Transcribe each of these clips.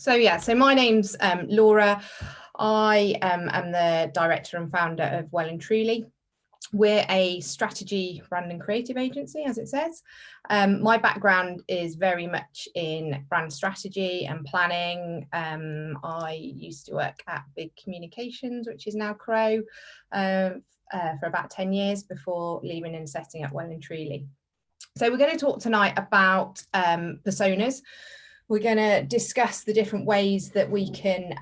So my name's Laura. I am the director and founder of Well and Truly. We're a strategy, brand and creative agency, as it says. My background is very much in brand strategy and planning. I used to work at Big Communications, which is now Crow, for about 10 years before leaving and setting up Well and Truly. So we're going to talk tonight about personas. We're going to discuss the different ways that we can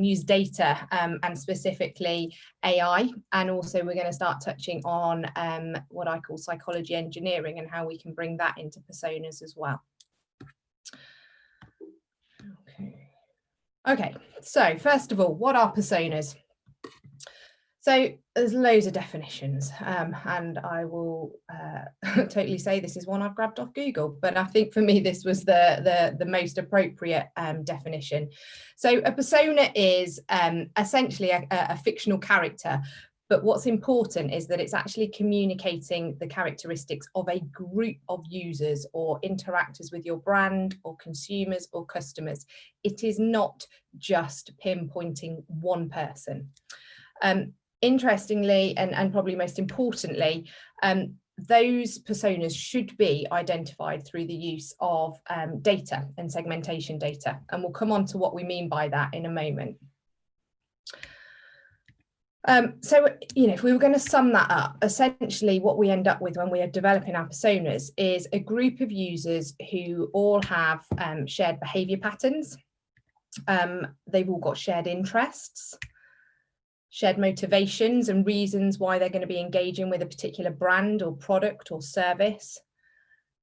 use data and specifically AI, and also we're going to start touching on what I call psychology engineering and how we can bring that into personas as well. Okay, so first of all, what are personas? So there's loads of definitions, and I will totally say this is one I've grabbed off Google, but I think for me this was the most appropriate definition. So a persona is essentially a fictional character, but what's important is that it's actually communicating the characteristics of a group of users or interactors with your brand or consumers or customers. It is not just pinpointing one person. Interestingly, and probably most importantly, those personas should be identified through the use of data and segmentation data. And we'll come on to what we mean by that in a moment. So, if we were going to sum that up, essentially what we end up with when we are developing our personas is a group of users who all have shared behavior patterns. They've all got shared interests, shared motivations and reasons why they're going to be engaging with a particular brand or product or service.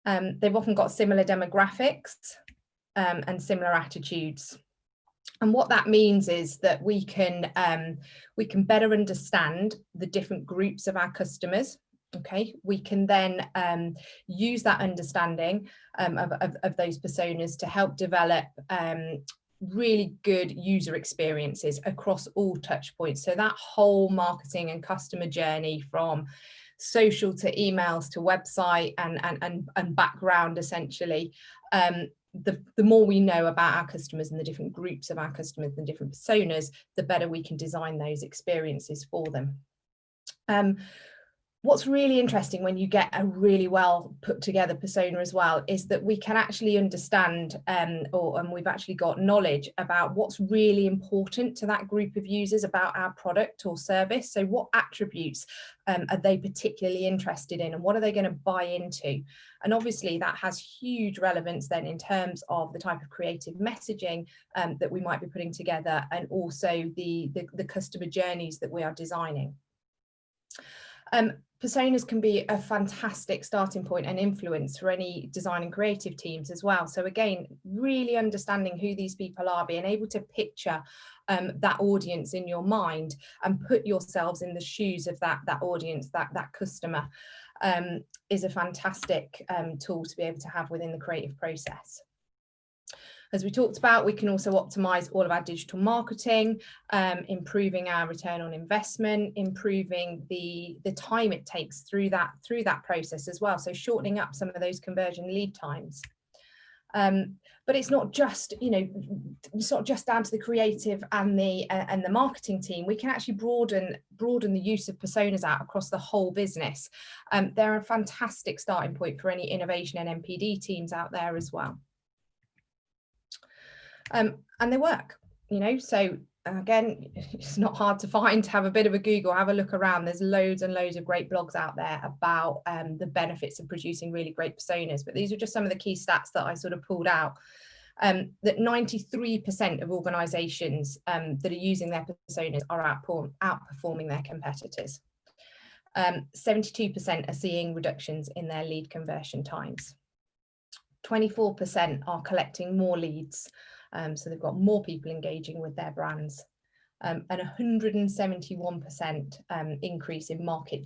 They've often got similar demographics and similar attitudes. And what that means is that we can better understand the different groups of our customers. Okay, we can then use that understanding of those personas to help develop really good user experiences across all touch points. So that whole marketing and customer journey from social to emails to website and background, essentially. The more we know about our customers and the different groups of our customers and different personas, the better we can design those experiences for them. What's really interesting when you get a really well put together persona as well is that we can actually understand and we've actually got knowledge about what's really important to that group of users about our product or service. So what attributes are they particularly interested in, and what are they going to buy into? And obviously that has huge relevance then in terms of the type of creative messaging that we might be putting together, and also the customer journeys that we are designing. Personas can be a fantastic starting point and influence for any design and creative teams as well. So again, really understanding who these people are, being able to picture that audience in your mind and put yourselves in the shoes of that audience, that customer, is a fantastic tool to be able to have within the creative process. As we talked about, we can also optimize all of our digital marketing, improving our return on investment, improving the time it takes through that process as well. So shortening up some of those conversion lead times. But it's not just, it's not just down to the creative and the marketing team. We can actually broaden the use of personas out across the whole business. They're a fantastic starting point for any innovation and NPD teams out there as well. And they work, so again, it's not hard to find. Have a bit of a Google, have a look around. There's loads and loads of great blogs out there about the benefits of producing really great personas. But these are just some of the key stats that I sort of pulled out. That 93% of organisations that are using their personas are outperforming their competitors. 72% are seeing reductions in their lead conversion times. 24% are collecting more leads. So they've got more people engaging with their brands, and 171% increase in marketing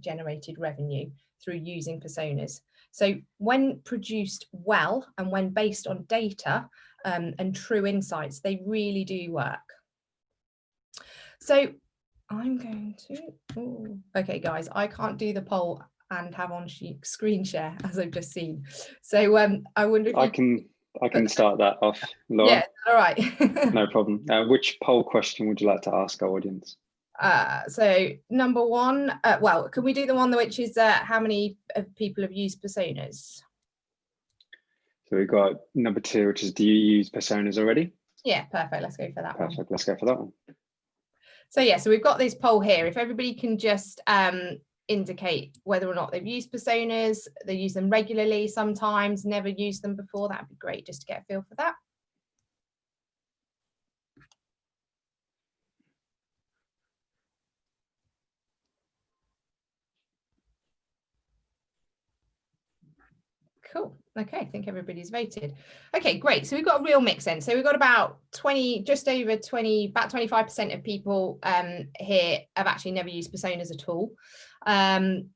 generated revenue through using personas. So when produced well and when based on data and true insights, they really do work. So I'm going to, okay guys, I can't do the poll and have on screen share as I've just seen. So I wonder if I can start that off, Laura. Yeah, all right. No problem. Which poll question would you like to ask our audience? So number one, well, can we do the one which is how many people have used personas? So we've got number 2, which is, do you use personas already? Yeah, perfect. Let's go for that one. Perfect. Let's go for that one. So yeah, so we've got this poll here. If everybody can just indicate whether or not they've used personas, they use them regularly, sometimes, never used them before, that'd be great just to get a feel for that. Cool. Okay, I think everybody's voted. Okay, great. So we've got a real mix then. So we've got about 20, just over 20, about 25% of people here have actually never used personas at all. 36%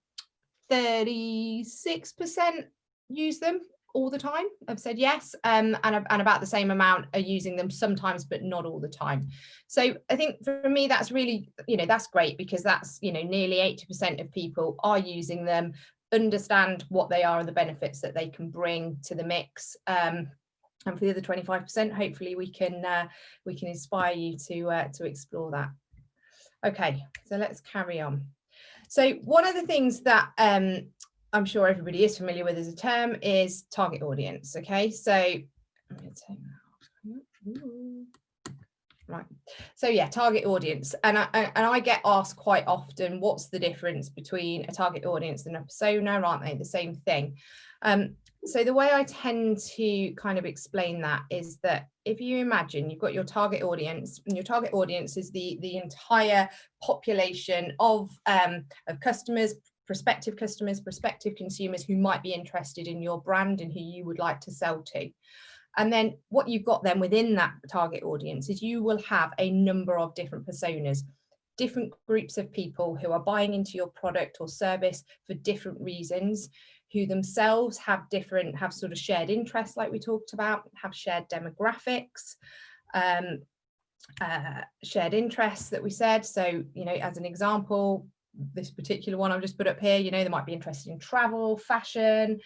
use them all the time. I've said yes, and about the same amount are using them sometimes, but not all the time. So I think for me, that's really, that's great, because that's, nearly 80% of people are using them, understand what they are and the benefits that they can bring to the mix. And for the other 25%, hopefully we can inspire you to explore that. Okay, so let's carry on. So one of the things that I'm sure everybody is familiar with as a term is target audience. Okay, so I'm going to take that off. Right. So yeah, target audience, and I get asked quite often, what's the difference between a target audience and a persona? Aren't they the same thing? So the way I tend to kind of explain that is that if you imagine you've got your target audience, and your target audience is the entire population of customers, prospective consumers who might be interested in your brand and who you would like to sell to. And then what you've got then within that target audience is you will have a number of different personas, different groups of people who are buying into your product or service for different reasons, who themselves have sort of shared interests, like we talked about, have shared demographics, shared interests that we said. So, as an example, this particular one I've just put up here, they might be interested in travel, fashion,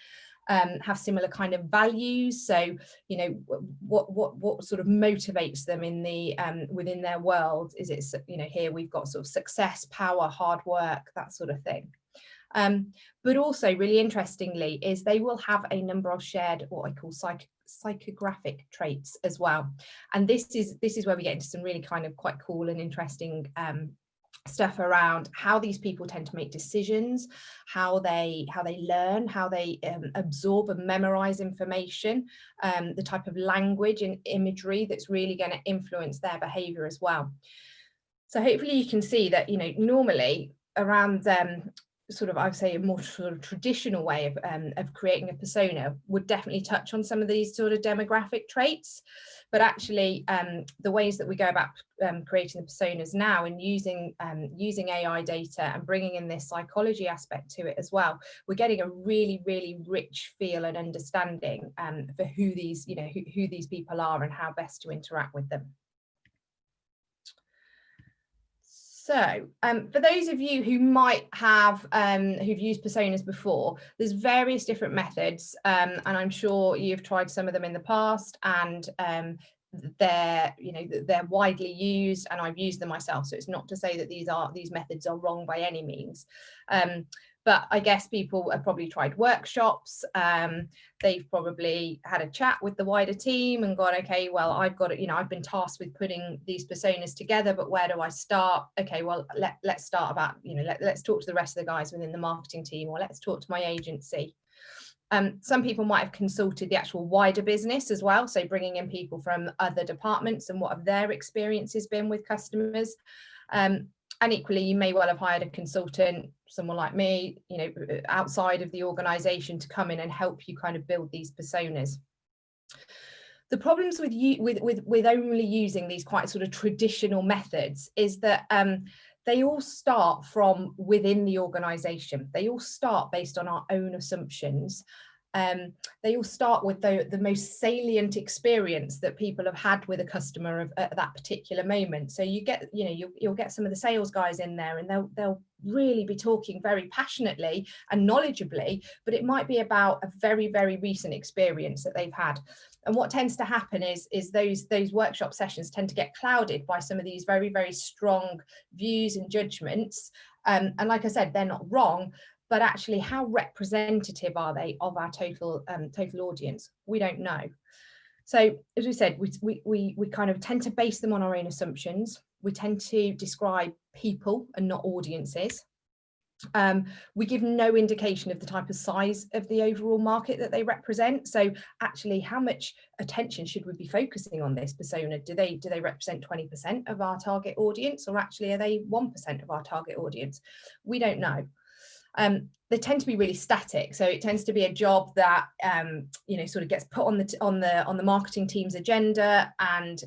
have similar kind of values. So, what sort of motivates them in the within their world? Is it, here we've got sort of success, power, hard work, that sort of thing. But also really interestingly is they will have a number of shared, what I call psychographic traits as well. And this is where we get into some really kind of quite cool and interesting stuff around how these people tend to make decisions, how they learn, how they absorb and memorize information, the type of language and imagery that's really going to influence their behavior as well. So hopefully you can see that, normally around sort of, I would say, a more sort of traditional way of creating a persona would definitely touch on some of these sort of demographic traits. But actually, the ways that we go about creating the personas now and using AI data and bringing in this psychology aspect to it as well, we're getting a really, really rich feel and understanding for who these, who these people are and how best to interact with them. So for those of you who might have who've used personas before, there's various different methods, and I'm sure you've tried some of them in the past, and they're widely used, and I've used them myself. So it's not to say that these methods are wrong by any means. But I guess people have probably tried workshops. They've probably had a chat with the wider team and gone, okay, well, I've got it, I've been tasked with putting these personas together, but where do I start? Okay, well, let's start about, let's talk to the rest of the guys within the marketing team, or let's talk to my agency. Some people might have consulted the actual wider business as well. So bringing in people from other departments and what have their experiences been with customers. And equally, you may well have hired a consultant, someone like me, outside of the organization to come in and help you kind of build these personas. The problems with only using these quite sort of traditional methods is that they all start from within the organization. They all start based on our own assumptions. They all start with the most salient experience that people have had with a customer at that particular moment. So you get, you'll get some of the sales guys in there, and they'll really be talking very passionately and knowledgeably, but it might be about a very, very recent experience that they've had. And what tends to happen is those workshop sessions tend to get clouded by some of these very, very strong views and judgments. And like I said, they're not wrong, but actually how representative are they of our total audience? We don't know. So as we said, we kind of tend to base them on our own assumptions. We tend to describe people and not audiences. We give no indication of the type of size of the overall market that they represent. So actually, how much attention should we be focusing on this persona? Do they represent 20% of our target audience, or actually are they 1% of our target audience? We don't know. They tend to be really static, so it tends to be a job that sort of gets put on the marketing team's agenda, and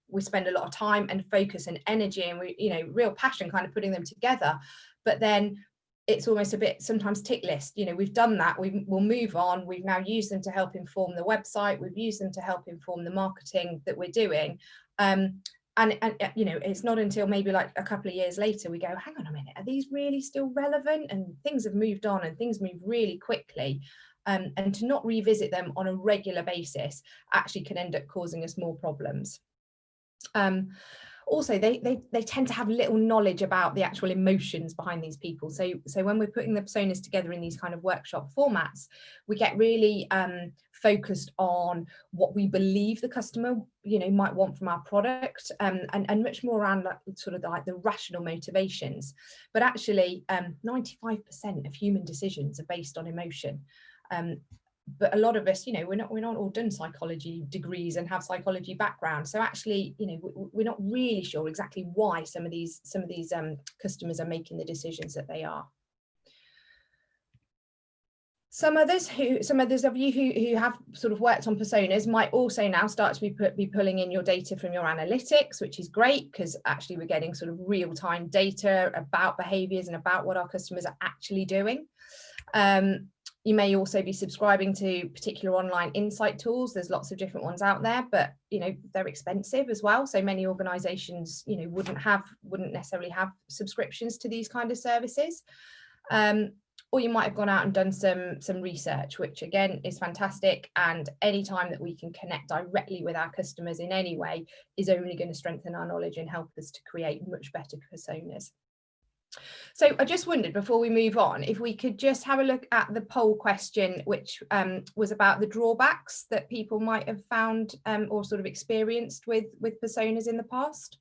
we spend a lot of time and focus and energy and real passion kind of putting them together. But then it's almost a bit sometimes tick list. We've done that, we'll move on. We've now used them to help inform the website, we've used them to help inform the marketing that we're doing. And it's not until maybe like a couple of years later we go, hang on a minute, are these really still relevant? And things have moved on and things move really quickly. And to not revisit them on a regular basis actually can end up causing us more problems. Also, they tend to have little knowledge about the actual emotions behind these people. So when we're putting the personas together in these kind of workshop formats, we get really focused on what we believe the customer might want from our product, and much more around sort of like the rational motivations. But actually 95% of human decisions are based on emotion. But a lot of us, we're not all done psychology degrees and have psychology background. So actually, we're not really sure exactly why some of these customers are making the decisions that they are. Some others of you who have sort of worked on personas might also now start to be pulling in your data from your analytics, which is great because actually we're getting sort of real-time data about behaviors and about what our customers are actually doing. You may also be subscribing to particular online insight tools. There's lots of different ones out there, but they're expensive as well. So many organizations wouldn't necessarily have subscriptions to these kind of services. Or you might have gone out and done some research, which again is fantastic. And any time that we can connect directly with our customers in any way is only going to strengthen our knowledge and help us to create much better personas. So I just wondered, before we move on, if we could just have a look at the poll question, which was about the drawbacks that people might have found or sort of experienced with personas in the past.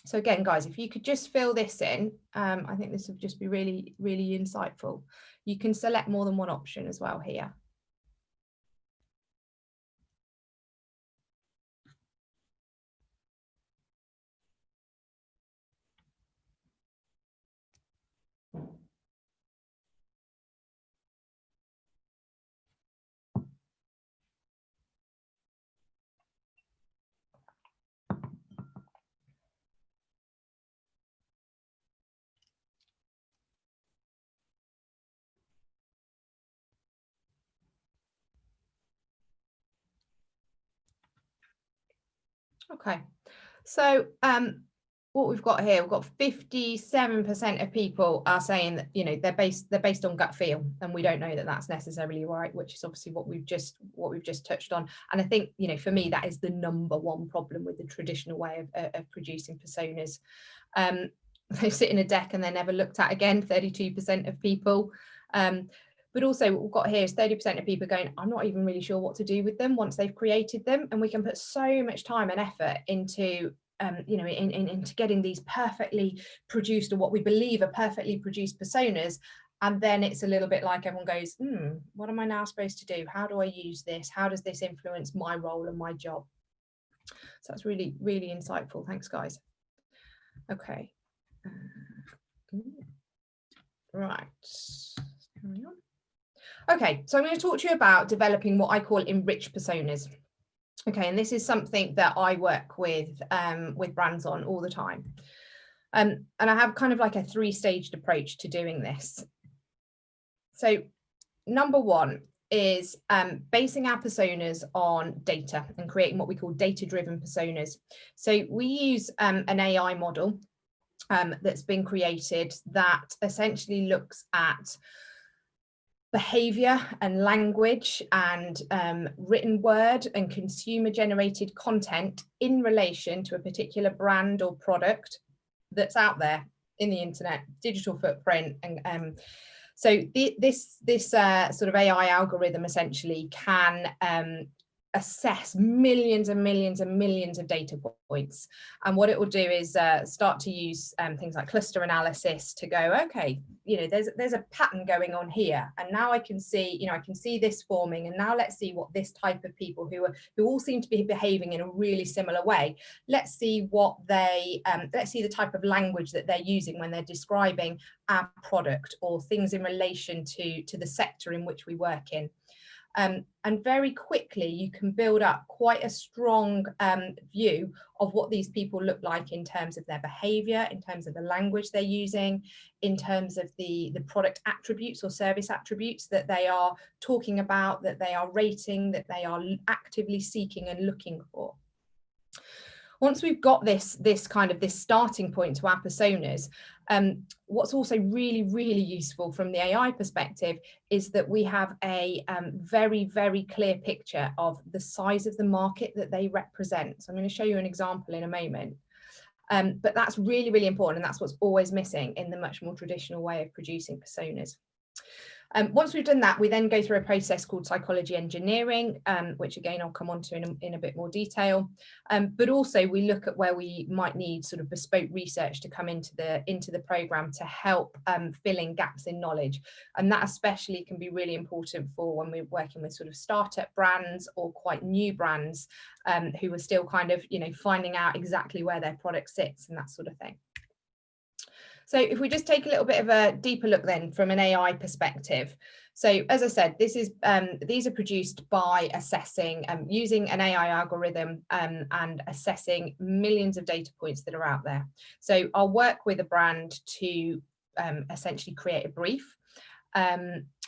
So again, guys, if you could just fill this in, I think this would just be really, really insightful. You can select more than one option as well here. Okay, so what we've got here, we've got 57% of people are saying that they're based on gut feel, and we don't know that that's necessarily right, which is obviously what we've just touched on. And I think for me that is the #1 problem with the traditional way of producing personas. They sit in a deck and they're never looked at again, 32% of people. But also what we've got here is 30% of people going, I'm not even really sure what to do with them once they've created them. And we can put so much time and effort into into getting these perfectly produced, or what we believe are perfectly produced personas. And then it's a little bit like everyone goes, what am I now supposed to do? How do I use this? How does this influence my role and my job? So that's really, really insightful. Thanks, guys. Okay. Right. Carry on. Okay, so I'm going to talk to you about developing what I call enriched personas. Okay, and this is something that I work with brands on all the time. And I have kind of like a 3-staged approach to doing this. So #1 is basing our personas on data and creating what we call data-driven personas. So we use an AI model that's been created that essentially looks at behavior and language and written word and consumer generated content in relation to a particular brand or product that's out there in the internet, digital footprint. And so this sort of AI algorithm essentially can assess millions and millions and millions of data points. And what it will do is start to use things like cluster analysis to go, okay, there's a pattern going on here, and now I can see, I can see this forming, and now let's see what this type of people who all seem to be behaving in a really similar way. Let's see what they let's see the type of language that they're using when they're describing our product or things in relation to the sector in which we work in. And very quickly you can build up quite a strong view of what these people look like in terms of their behavior, in terms of the language they're using, in terms of the product attributes or service attributes that they are talking about, that they are rating, that they are actively seeking and looking for. Once we've got this starting point to our personas, what's also really, really useful from the AI perspective is that we have a very, very clear picture of the size of the market that they represent. So I'm going to show you an example in a moment. But that's really, really important, and that's what's always missing in the much more traditional way of producing personas. Once we've done that, we then go through a process called psychology engineering, which again I'll come on to in a bit more detail. But also we look at where we might need sort of bespoke research to come into the program to help fill in gaps in knowledge. And that especially can be really important for when we're working with sort of startup brands or quite new brands who are still kind of finding out exactly where their product sits and that sort of thing. So if we just take a little bit of a deeper look then from an AI perspective. So as I said, these are produced by assessing, using an AI algorithm and assessing millions of data points that are out there. So I'll work with a brand to essentially create a brief.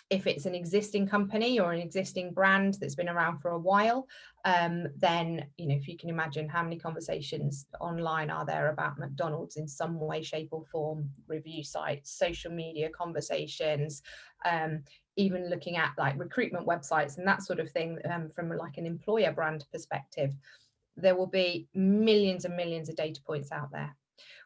If it's an existing company or an existing brand that's been around for a while, then, if you can imagine how many conversations online are there about McDonald's in some way, shape or form, review sites, social media conversations, even looking at like recruitment websites and that sort of thing from like an employer brand perspective, there will be millions and millions of data points out there.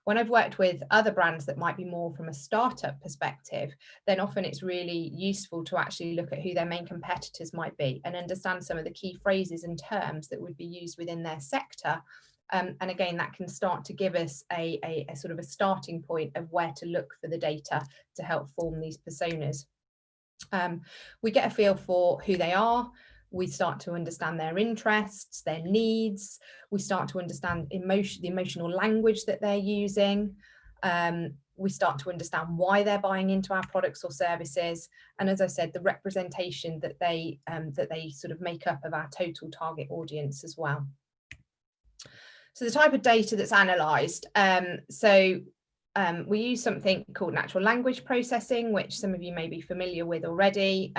When I've worked with other brands that might be more from a startup perspective, then often it's really useful to actually look at who their main competitors might be and understand some of the key phrases and terms that would be used within their sector. And again, that can start to give us a sort of a starting point of where to look for the data to help form these personas. We get a feel for who they are. We start to understand their interests, their needs. We start to understand the emotional language that they're using. We start to understand why they're buying into our products or services. And as I said, the representation that they sort of make up of our total target audience as well. So the type of data that's analysed. We use something called natural language processing, which some of you may be familiar with already.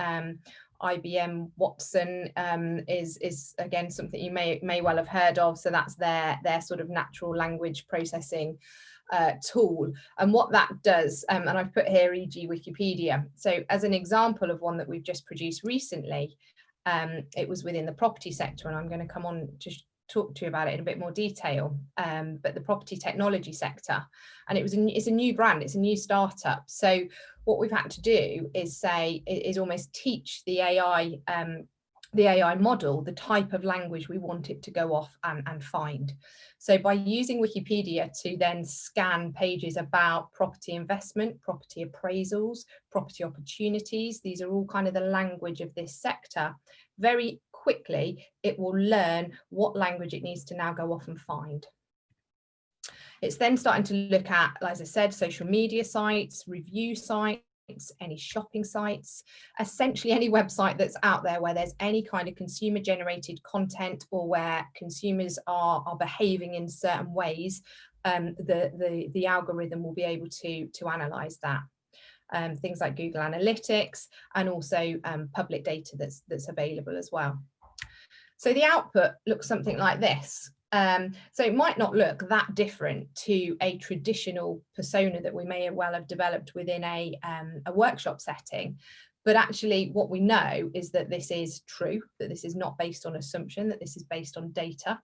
IBM Watson is again something you may well have heard of. So that's their sort of natural language processing tool. And what that does, and I've put here e.g. Wikipedia. So as an example of one that we've just produced recently, it was within the property sector, and I'm going to come on to talk to you about it in a bit more detail, but the property technology sector, and it's a new brand, it's a new startup. So what we've had to do is almost teach the AI model the type of language we want it to go off and find. So by using Wikipedia to then scan pages about property investment, property appraisals, property opportunities, these are all kind of the language of this sector, very quickly it will learn what language it needs to now go off and find. It's then starting to look at, as I said, social media sites, review sites, any shopping sites, essentially any website that's out there where there's any kind of consumer generated content or where consumers are behaving in certain ways. The algorithm will be able to analyze that. Things like Google Analytics and also public data that's available as well. So the output looks something like this. So it might not look that different to a traditional persona that we may well have developed within a workshop setting, But actually what we know is that this is true, that this is not based on assumption, that this is based on data.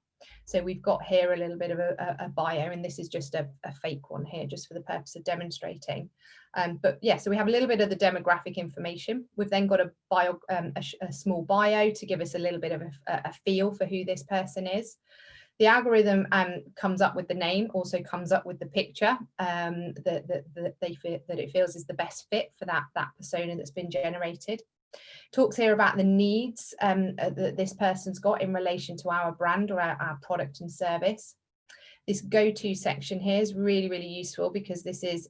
So we've got here a little bit of a bio, and this is just a fake one here, just for the purpose of demonstrating. But yeah, so we have a little bit of the demographic information. We've then got a small bio to give us a little bit of a feel for who this person is. The algorithm comes up with the name, also comes up with the picture that it feels is the best fit for that persona that's been generated. Talks here about the needs that this person's got in relation to our brand or our product and service. This go-to section here is really, really useful, because this is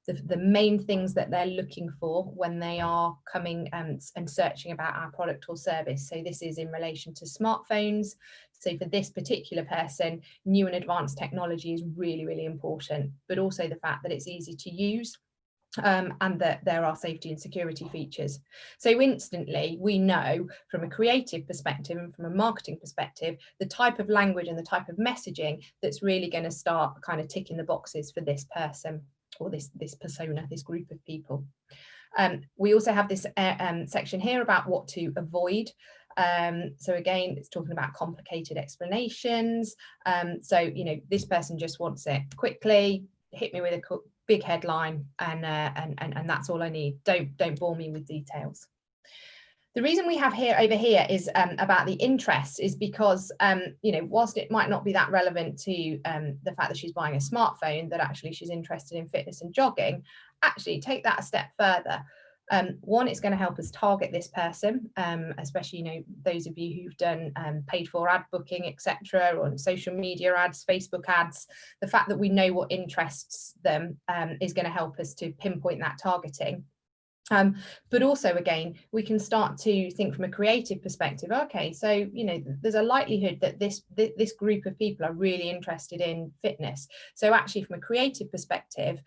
the main things that they're looking for when they are coming and searching about our product or service. So this is in relation to smartphones. So for this particular person, new and advanced technology is really, really important, but also the fact that it's easy to use. And that there are safety and security features. So instantly we know from a creative perspective and from a marketing perspective, the type of language and the type of messaging that's really going to start kind of ticking the boxes for this person or this persona, this group of people. We also have this section here about what to avoid. So again, it's talking about complicated explanations. So, you know, this person just wants it quickly, hit me with a big headline, and that's all I need. Don't bore me with details. The reason we have over here is about the interest is because you know, whilst it might not be that relevant to the fact that she's buying a smartphone, that actually she's interested in fitness and jogging, actually take that a step further. One, it's going to help us target this person, especially, you know, those of you who've done paid for ad booking, etc., or on social media ads, Facebook ads. The fact that we know what interests them is going to help us to pinpoint that targeting. But also, again, we can start to think from a creative perspective. Okay, so, you know, there's a likelihood that this group of people are really interested in fitness. So actually, from a creative perspective,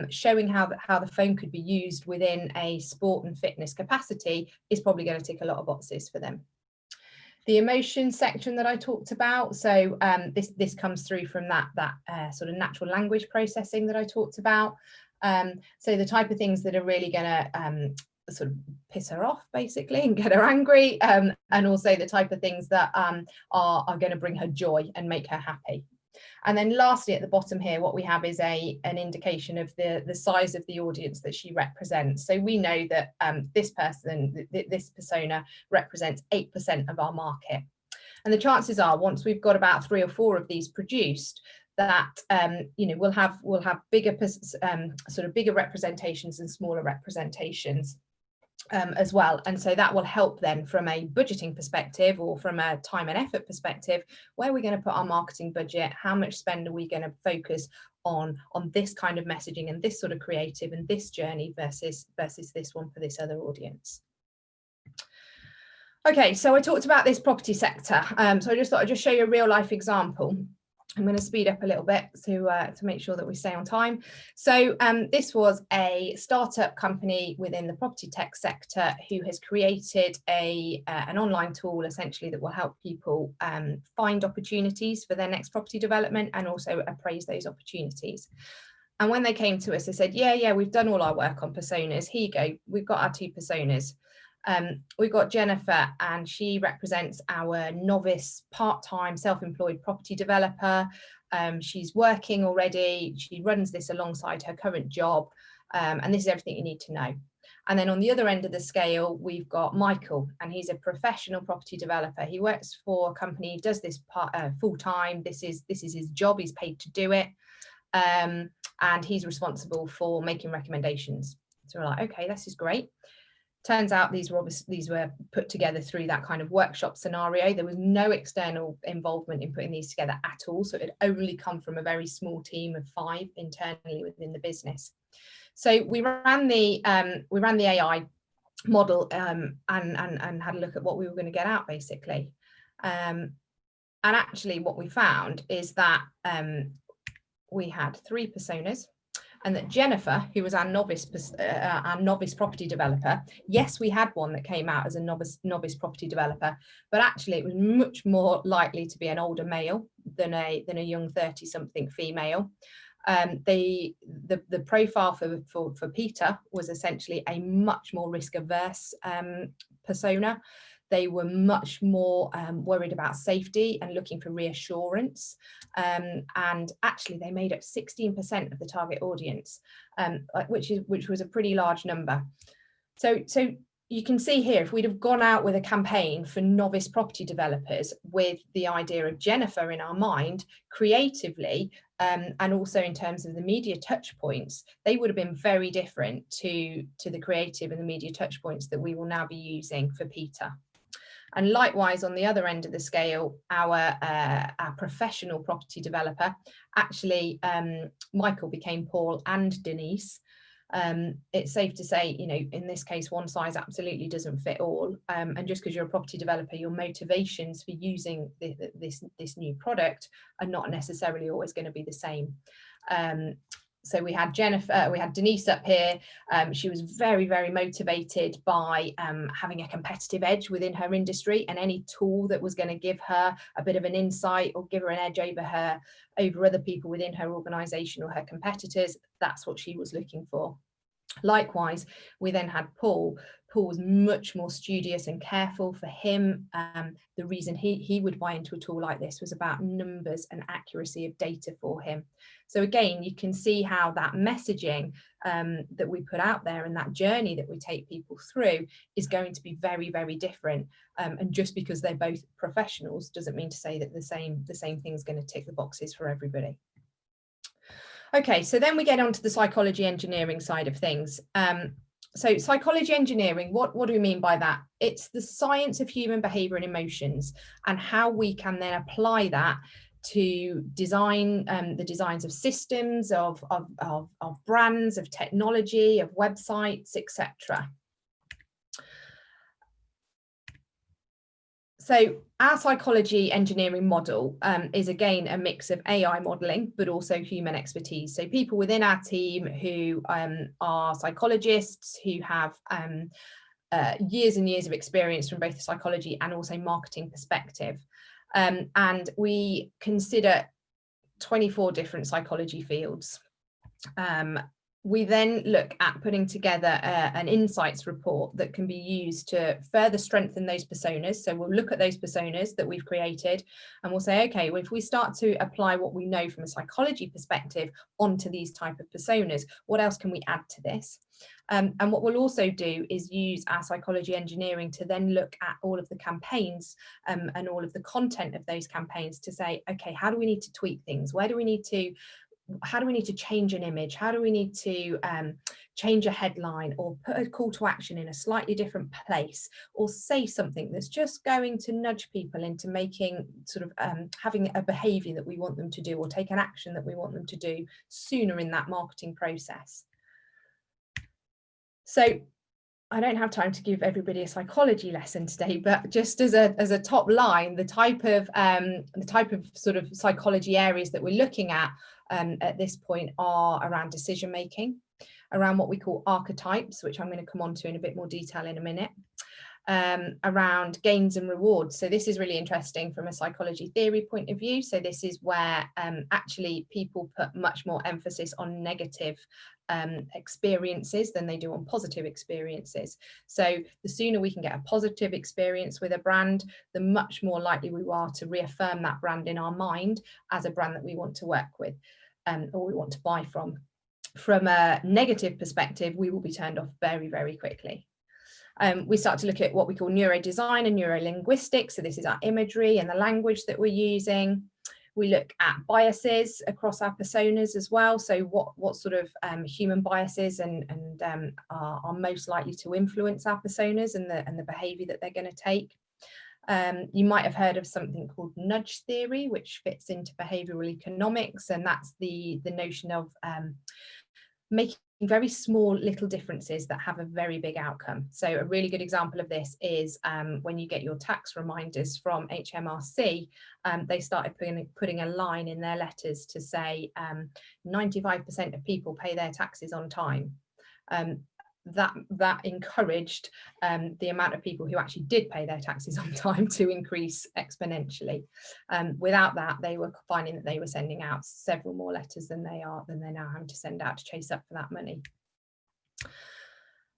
showing how the phone could be used within a sport and fitness capacity is probably going to tick a lot of boxes for them. The emotion section that I talked about, so this comes through from that sort of natural language processing that I talked about. So the type of things that are really going to sort of piss her off, basically, and get her angry, and also the type of things that are going to bring her joy and make her happy. And then lastly, at the bottom here, what we have is an indication of the size of the audience that she represents. So we know that this person, this persona, represents 8% of our market. And the chances are, once we've got about 3 or 4 of these produced, that you know, we'll have bigger sort of bigger representations and smaller representations as well. And so that will help then from a budgeting perspective or from a time and effort perspective, where we're going to put our marketing budget, how much spend are we going to focus on this kind of messaging and this sort of creative and this journey versus this one for this other audience. Okay, so I talked about this property sector. So I just thought I'd just show you a real life example. I'm going to speed up a little bit to make sure that we stay on time. So this was a startup company within the property tech sector who has created an online tool essentially that will help people find opportunities for their next property development and also appraise those opportunities. And when they came to us, they said, yeah, we've done all our work on personas. Here you go. We've got our 2 personas. We've got Jennifer, and she represents our novice part-time self-employed property developer. She's working already. She runs this alongside her current job, and this is everything you need to know. And then on the other end of the scale, we've got Michael, and he's a professional property developer. He works for a company, does this full-time. This is his job. He's paid to do it, and he's responsible for making recommendations. So we're like, okay, this is great. Turns out these were put together through that kind of workshop scenario. There was no external involvement in putting these together at all. So it had only come from a very small team of 5 internally within the business. So we ran the AI model and had a look at what we were going to get out, basically. And actually what we found is that we had 3 personas. And that Jennifer, who was our novice property developer, yes, we had one that came out as a novice property developer, but actually it was much more likely to be an older male than a young 30-something female. The profile for Peter was essentially a much more risk averse persona. They were much more worried about safety and looking for reassurance. And actually they made up 16% of the target audience, which was a pretty large number. So you can see here, if we'd have gone out with a campaign for novice property developers with the idea of Jennifer in our mind, creatively, and also in terms of the media touch points, they would have been very different to the creative and the media touch points that we will now be using for Peter. And likewise, on the other end of the scale, our professional property developer, actually, Michael became Paul and Denise. It's safe to say, you know, in this case, one size absolutely doesn't fit all. And just because you're a property developer, your motivations for using this new product are not necessarily always going to be the same. So we had Denise up here. She was very, very motivated by having a competitive edge within her industry, and any tool that was going to give her a bit of an insight or give her an edge over other people within her organization or her competitors, that's what she was looking for. Likewise, we then had Paul. Paul was much more studious and careful. For him, the reason he would buy into a tool like this was about numbers and accuracy of data for him. So again, you can see how that messaging that we put out there and that journey that we take people through is going to be very, very different. And just because they're both professionals doesn't mean to say that the same thing's going to tick the boxes for everybody. Okay, so then we get onto the psychology engineering side of things. So psychology engineering, what do we mean by that? It's the science of human behavior and emotions, and how we can then apply that to design the designs of systems, of brands, of technology, of websites, etc. So our psychology engineering model is again a mix of AI modeling, but also human expertise. So people within our team who are psychologists, who have years and years of experience from both the psychology and also marketing perspective. And we consider 24 different psychology fields. We then look at putting together an insights report that can be used to further strengthen those personas. So we'll look at those personas that we've created and we'll say, okay, well, if we start to apply what we know from a psychology perspective onto these type of personas, what else can we add to this? And what we'll also do is use our psychology engineering to then look at all of the campaigns and all of the content of those campaigns to say, okay, how do we need to tweak things? How do we need to change an image? How do we need to change a headline or put a call to action in a slightly different place, or say something that's just going to nudge people into making sort of having a behavior that we want them to do, or take an action that we want them to do sooner in that marketing process. So I don't have time to give everybody a psychology lesson today, but just as a top line, the type of sort of psychology areas that we're looking at this point are around decision making, around what we call archetypes, which I'm going to come on to in a bit more detail in a minute, around gains and rewards. So this is really interesting from a psychology theory point of view. So this is where actually people put much more emphasis on negative experiences than they do on positive experiences. So the sooner we can get a positive experience with a brand, the much more likely we are to reaffirm that brand in our mind as a brand that we want to work with or we want to buy from. From a negative perspective, we will be turned off very, very quickly. We start to look at what we call neurodesign and neurolinguistics. So this is our imagery and the language that we're using. We look at biases across our personas as well. So what sort of human biases and are most likely to influence our personas and the behavior that they're going to take. You might have heard of something called nudge theory, which fits into behavioral economics, and that's the notion of making very small little differences that have a very big outcome. So a really good example of this is when you get your tax reminders from HMRC, they started putting a line in their letters to say 95% of people pay their taxes on time. that encouraged the amount of people who actually did pay their taxes on time to increase exponentially. Without that, they were finding that they were sending out several more letters than they're now having to send out to chase up for that money.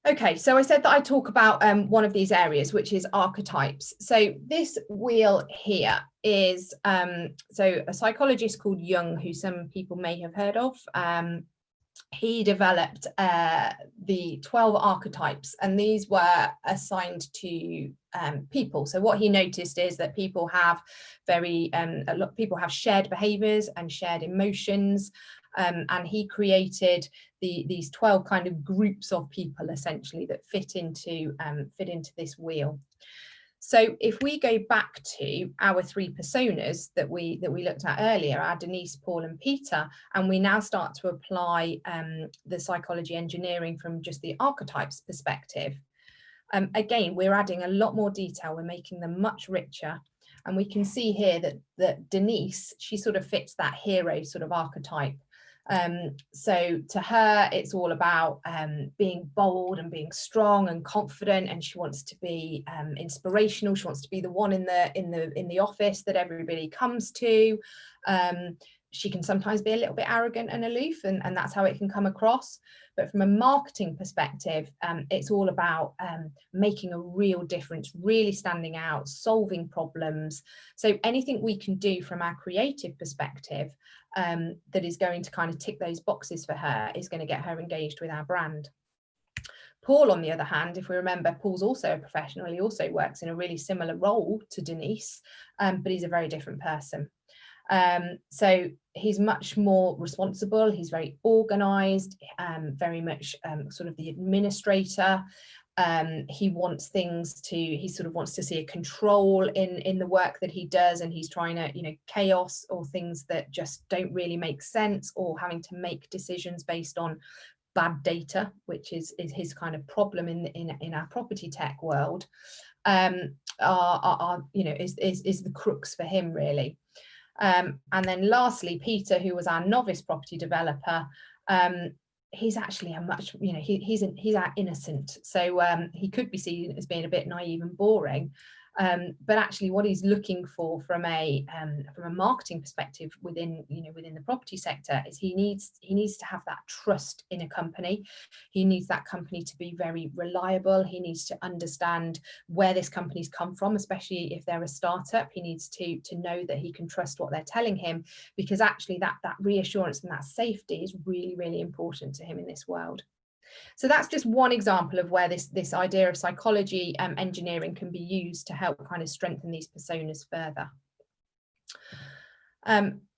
Okay, so I said that I talk about one of these areas, which is archetypes. So this wheel here is, so a psychologist called Jung, who some people may have heard of. He developed the 12 archetypes, and these were assigned to people. So what he noticed is that people have a lot of people have shared behaviors and shared emotions. And he created these 12 kind of groups of people essentially that fit into this wheel. So if we go back to our 3 personas that we looked at earlier, our Denise, Paul and Peter, and we now start to apply the psychology engineering from just the archetypes perspective, again, we're adding a lot more detail, we're making them much richer. And we can see here that Denise, she sort of fits that hero sort of archetype. So to her, it's all about being bold and being strong and confident, and she wants to be inspirational. She wants to be the one in the office that everybody comes to. She can sometimes be a little bit arrogant and aloof, and that's how it can come across. But from a marketing perspective, it's all about making a real difference, really standing out, solving problems. So anything we can do from our creative perspective that is going to kind of tick those boxes for her is going to get her engaged with our brand. Paul, on the other hand, if we remember, Paul's also a professional. He also works in a really similar role to Denise, but he's a very different person. So he's much more responsible, he's very organized, very much sort of the administrator. He wants things to, he sort of wants to see a control in the work that he does, and he's trying to, chaos or things that just don't really make sense, or having to make decisions based on bad data, which is his kind of problem in our property tech world, is the crux for him, really. And then lastly, Peter, who was our novice property developer, he's actually a much, he's our innocent. So he could be seen as being a bit naive and boring. But actually what he's looking for from a marketing perspective within the property sector is he needs to have that trust in a company. He needs that company to be very reliable. He needs to understand where this company's come from, especially if they're a startup. He needs to know that he can trust what they're telling him, because actually that reassurance and that safety is really, really important to him in this world. So that's just one example of where this idea of psychology engineering can be used to help kind of strengthen these personas further.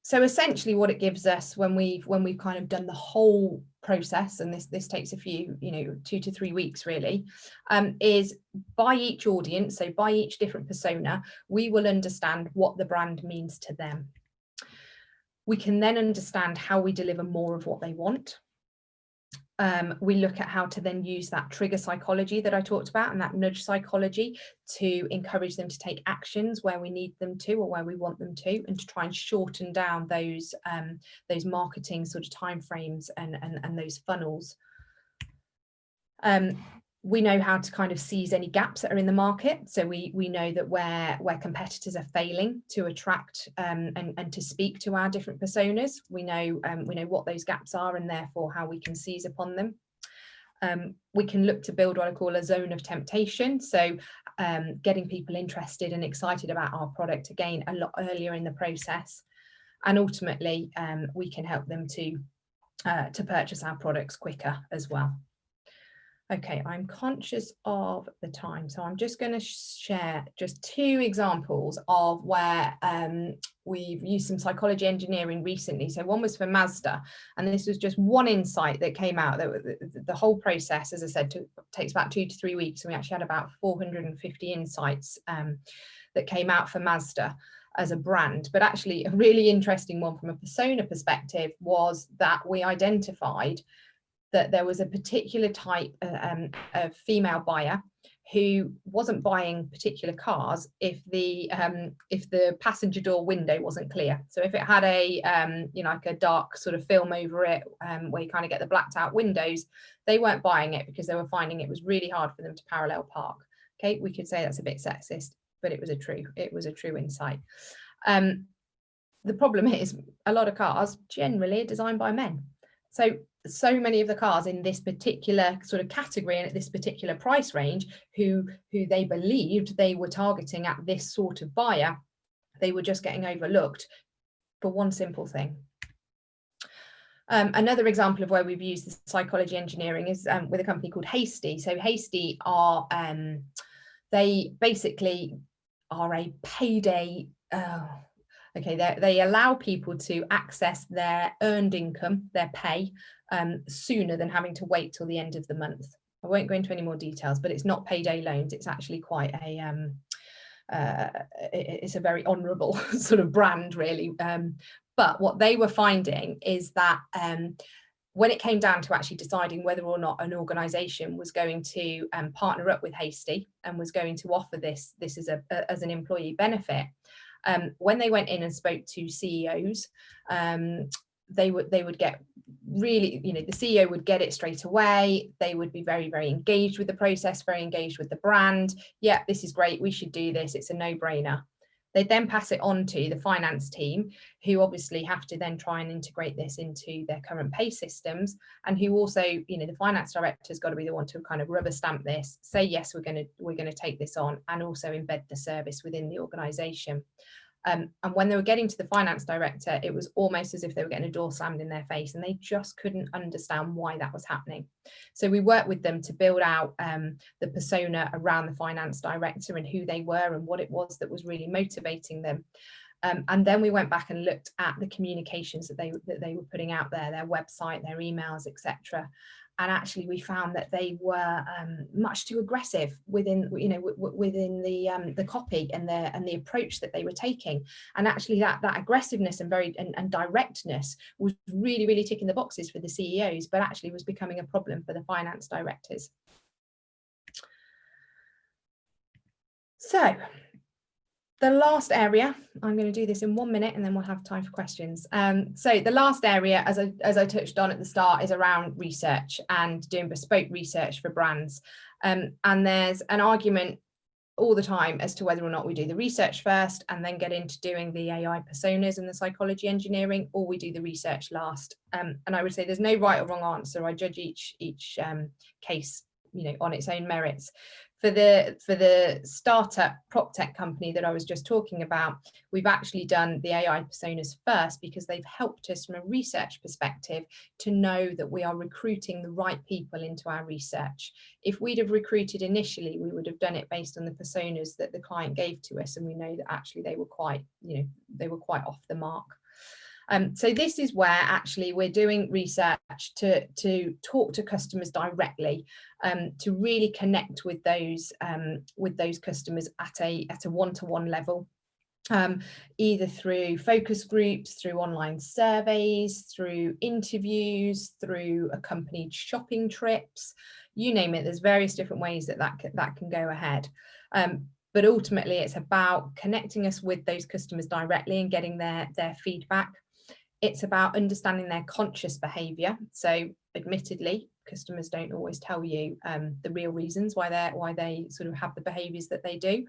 So essentially what it gives us when we've kind of done the whole process, and this takes a few, 2 to 3 weeks really, is by each audience, so by each different persona, we will understand what the brand means to them. We can then understand how we deliver more of what they want. We look at how to then use that trigger psychology that I talked about and that nudge psychology to encourage them to take actions where we need them to or where we want them to, and to try and shorten down those marketing sort of timeframes and those funnels. We know how to kind of seize any gaps that are in the market. So we know that where competitors are failing to attract and to speak to our different personas, we know what those gaps are, and therefore how we can seize upon them. We can look to build what I call a zone of temptation. So getting people interested and excited about our product again a lot earlier in the process. And ultimately, we can help them to purchase our products quicker as well. Okay, I'm conscious of the time, so I'm just going to share just 2 examples of where we've used some psychology engineering recently. So one was for Mazda, and this was just one insight that came out. That the whole process, as I said, takes about 2 to 3 weeks, and we actually had about 450 insights that came out for Mazda as a brand. But actually a really interesting one from a persona perspective was that we identified that there was a particular type of female buyer who wasn't buying particular cars if the passenger door window wasn't clear. So if it had a like a dark sort of film over it, where you kind of get the blacked out windows, they weren't buying it because they were finding it was really hard for them to parallel park. Okay, we could say that's a bit sexist, but it was a true insight. The problem is a lot of cars generally are designed by men. So many of the cars in this particular sort of category and at this particular price range, who they believed they were targeting at this sort of buyer, they were just getting overlooked for one simple thing. Another example of where we've used the psychology engineering is with a company called Hastee. So Hastee are, they basically are a payday, they allow people to access their earned income, their pay, sooner than having to wait till the end of the month. I won't go into any more details, but it's not payday loans. It's actually quite a, it's a very honourable sort of brand, really. But what they were finding is that when it came down to actually deciding whether or not an organisation was going to partner up with Hastee and was going to offer this as an employee benefit, when they went in and spoke to CEOs, they would get really, the CEO would get it straight away. They would be very, very engaged with the process, very engaged with the brand. Yeah, this is great. We should do this. It's a no-brainer. They then pass it on to the finance team, who obviously have to then try and integrate this into their current pay systems, and who also, the finance director's got to be the one to kind of rubber stamp this, say yes, we're going to take this on, and also embed the service within the organisation. And when they were getting to the finance director, it was almost as if they were getting a door slammed in their face, and they just couldn't understand why that was happening. So we worked with them to build out the persona around the finance director and who they were and what it was that was really motivating them. And then we went back and looked at the communications that they were putting out there, their website, their emails, etc. And actually, we found that they were much too aggressive within the copy and the approach that they were taking. And actually, that aggressiveness and directness was really, really ticking the boxes for the CEOs, but actually was becoming a problem for the finance directors. So the last area, I'm going to do this in 1 minute and then we'll have time for questions. So the last area, as I touched on at the start, is around research and doing bespoke research for brands. And there's an argument all the time as to whether or not we do the research first and then get into doing the AI personas and the psychology engineering, or we do the research last. And I would say there's no right or wrong answer. I judge each case, on its own merits. For the startup prop tech company that I was just talking about, we've actually done the AI personas first because they've helped us from a research perspective to know that we are recruiting the right people into our research. If we'd have recruited initially, we would have done it based on the personas that the client gave to us, and we know that actually they were quite off the mark. So this is where actually we're doing research to talk to customers directly, to really connect with those customers at a one-to-one level, either through focus groups, through online surveys, through interviews, through accompanied shopping trips, you name it. There's various different ways that can go ahead. But ultimately, it's about connecting us with those customers directly and getting their feedback. It's about understanding their conscious behaviour. So admittedly, customers don't always tell you the real reasons why they sort of have the behaviours that they do.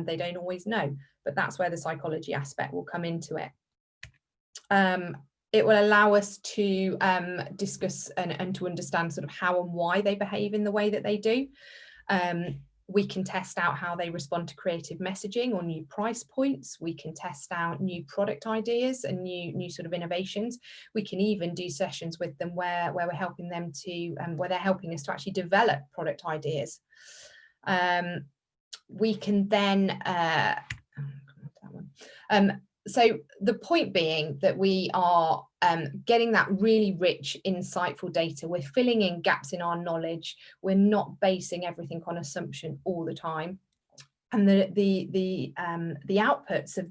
They don't always know, but that's where the psychology aspect will come into it. It will allow us to discuss and to understand sort of how and why they behave in the way that they do. We can test out how they respond to creative messaging or new price points. We can test out new product ideas and new sort of innovations. We can even do sessions with them where we're helping them to, where they're helping us to actually develop product ideas. We can then, so the point being that we are getting that really rich, insightful data. We're filling in gaps in our knowledge. We're not basing everything on assumption all the time. And the outputs of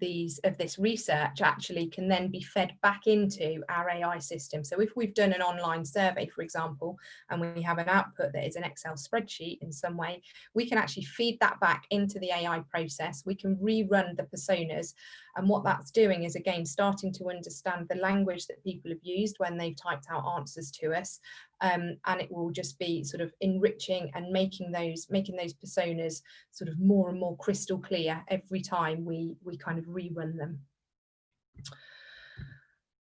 this research actually can then be fed back into our AI system. So if we've done an online survey, for example, and we have an output that is an Excel spreadsheet in some way, we can actually feed that back into the AI process. We can rerun the personas, and what that's doing is, again, starting to understand the language that people have used when they've typed out answers to us, and it will just be sort of enriching and making those personas sort of more and more crystal clear every time we kind of rerun them.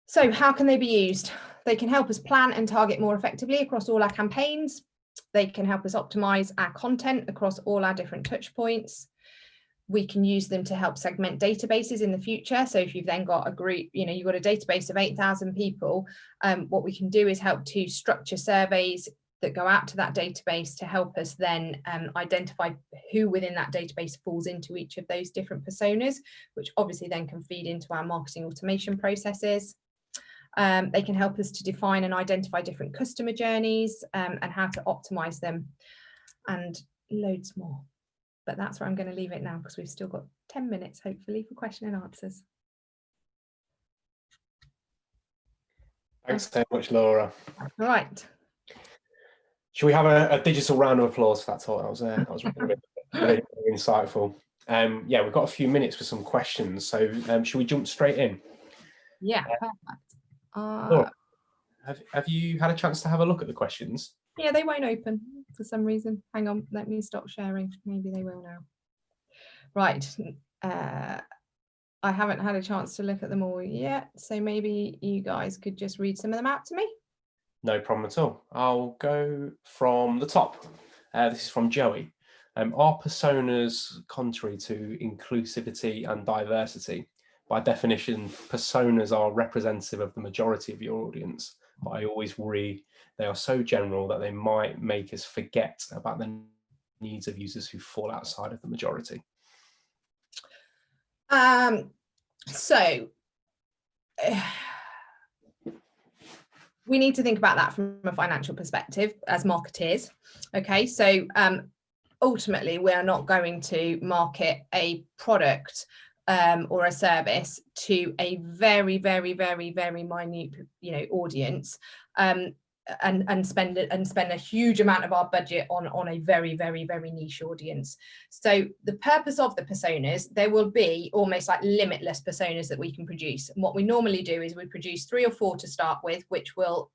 So how can they be used? They can help us plan and target more effectively across all our campaigns. They can help us optimize our content across all our different touch points. We can use them to help segment databases in the future. So if you've then got a group, you've got a database of 8,000 people, what we can do is help to structure surveys that go out to that database to help us then identify who within that database falls into each of those different personas, which obviously then can feed into our marketing automation processes. They can help us to define and identify different customer journeys and how to optimize them, and loads more. But that's where I'm going to leave it now, because we've still got 10 minutes, hopefully, for question and answers. Thanks so much, Laura. All right. Should we have a digital round of applause for that talk? That was really, really insightful. Yeah, we've got a few minutes for some questions, so should we jump straight in? Yeah, perfect. Laura, have you had a chance to have a look at the questions? Yeah, they won't open for some reason. Hang on, let me stop sharing. Maybe they will now. Right. I haven't had a chance to look at them all yet, so maybe you guys could just read some of them out to me. No problem at all. I'll go from the top. This is from Joey. Are personas contrary to inclusivity and diversity? By definition, personas are representative of the majority of your audience, but I always worry they are so general that they might make us forget about the needs of users who fall outside of the majority. We need to think about that from a financial perspective as marketeers. Okay, so ultimately, we are not going to market a product or a service to a very, very, very, very minute, audience, and spend a huge amount of our budget on a very, very, very niche audience. So the purpose of the personas, there will be almost like limitless personas that we can produce. And what we normally do is we produce 3 or 4 to start with, which will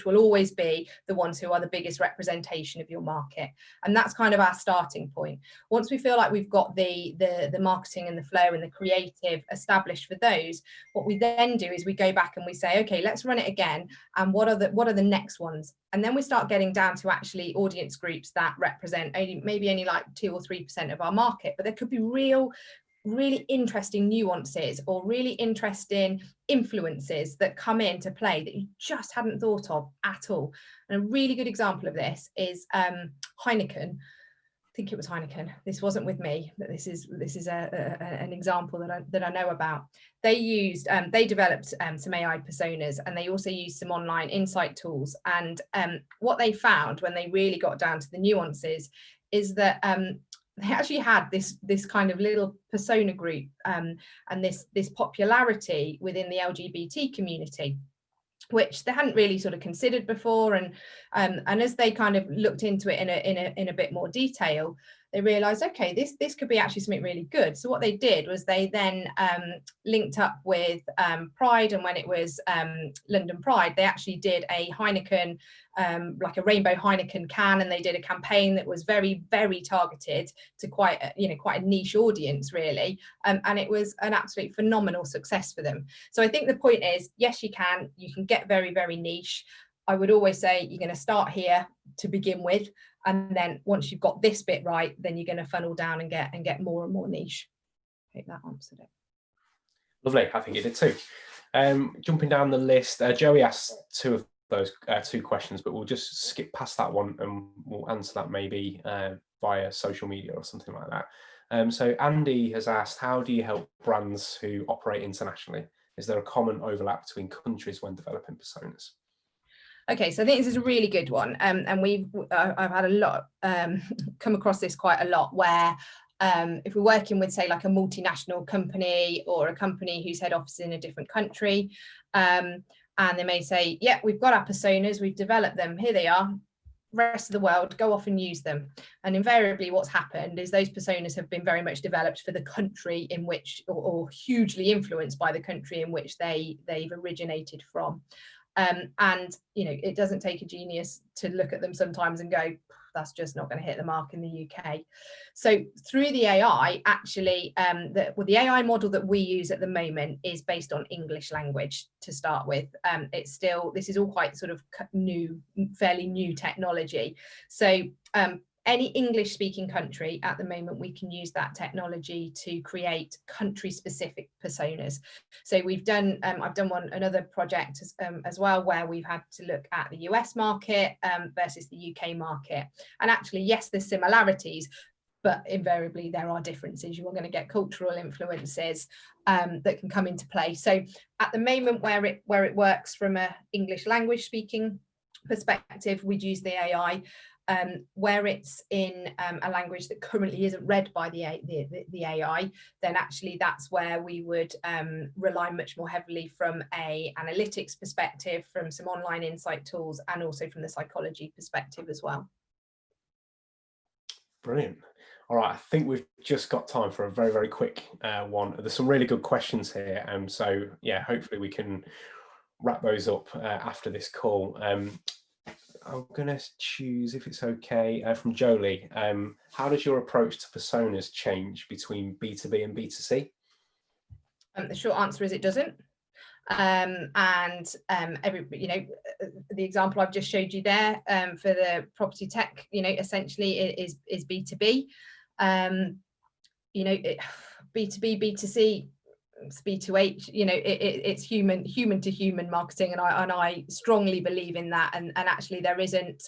always be the ones who are the biggest representation of your market. And that's kind of our starting point. Once we feel like we've got the marketing and the flow and the creative established for those, what we then do is we go back and we say, okay, let's run it again. And what are the next ones? And then we start getting down to actually audience groups that represent maybe only like 2 or 3% of our market, but there could be really interesting nuances or really interesting influences that come into play that you just hadn't thought of at all. And a really good example of this is Heineken. I think it was Heineken. This wasn't with me, but this is an example that I know about. They developed some AI personas, and they also used some online insight tools. And what they found when they really got down to the nuances is that they actually had this kind of little persona group and this popularity within the LGBT community, which they hadn't really sort of considered before. And as they kind of looked into it in a bit more detail, they realized, okay, this could be actually something really good. So what they did was they then linked up with Pride, and when it was London Pride, they actually did a Heineken, like a rainbow Heineken can, and they did a campaign that was very, very targeted to quite a niche audience, really, and it was an absolute phenomenal success for them. So I think the point is, yes, you can get very, very niche. I would always say you're going to start here to begin with, and then once you've got this bit right, then you're going to funnel down and get more and more niche. I think that answered it. Lovely, I think it did too. Jumping down the list, Joey asked 2 of those 2 questions, but we'll just skip past that one and we'll answer that maybe via social media or something like that. So Andy has asked, how do you help brands who operate internationally? Is there a common overlap between countries when developing personas? Okay, so I think this is a really good one, and I've had a lot come across this quite a lot, where If we're working with, say, like a multinational company or a company whose head office is in a different country, and they may say, yeah, we've got our personas, we've developed them, here they are, rest of the world, go off and use them. And invariably what's happened is those personas have been very much developed for the country in which, or hugely influenced by the country in which they've originated from. And you know, it doesn't take a genius to look at them sometimes and go, that's just not going to hit the mark in the UK. So through the AI, actually, the AI model that we use at the moment is based on English language to start with. It's still, this is all quite sort of new, fairly new technology. So any English speaking country at the moment, we can use that technology to create country specific personas. So we've done, I've done another project as well, where we've had to look at the US market versus the UK market. And actually, yes, there's similarities, but invariably there are differences. You are going to get cultural influences that can come into play. So at the moment, where it works from a English language speaking perspective, we'd use the AI. Where it's in a language that currently isn't read by the AI, then actually that's where we would rely much more heavily from a analytics perspective, from some online insight tools, and also from the psychology perspective as well. Brilliant. All right, I think we've just got time for a very, very quick one. There's some really good questions here. So yeah, hopefully we can wrap those up after this call. I'm going to choose, if it's okay, from Jolie. How does your approach to personas change between B2B and B2C? The short answer is it doesn't. You know, the example I've just showed you there for the property tech, you know, essentially it is B2B. You know, B2B, B2C, it's B2H, you know, it's human to human marketing, and I strongly believe in that. And actually there isn't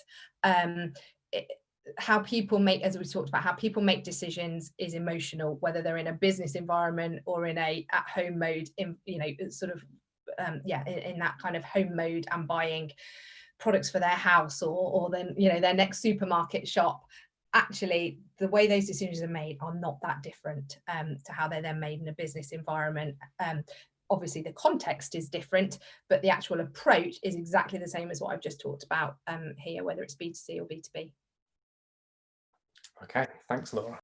how people make, as we talked about, how people make decisions is emotional, whether they're in a business environment or in a at-home mode, in, you know, sort of in that kind of home mode and buying products for their house or then, you know, their next supermarket shop. Actually, the way those decisions are made are not that different to how they're then made in a business environment. Obviously, the context is different, but the actual approach is exactly the same as what I've just talked about here, whether it's B2C or B2B. Okay, thanks, Laura.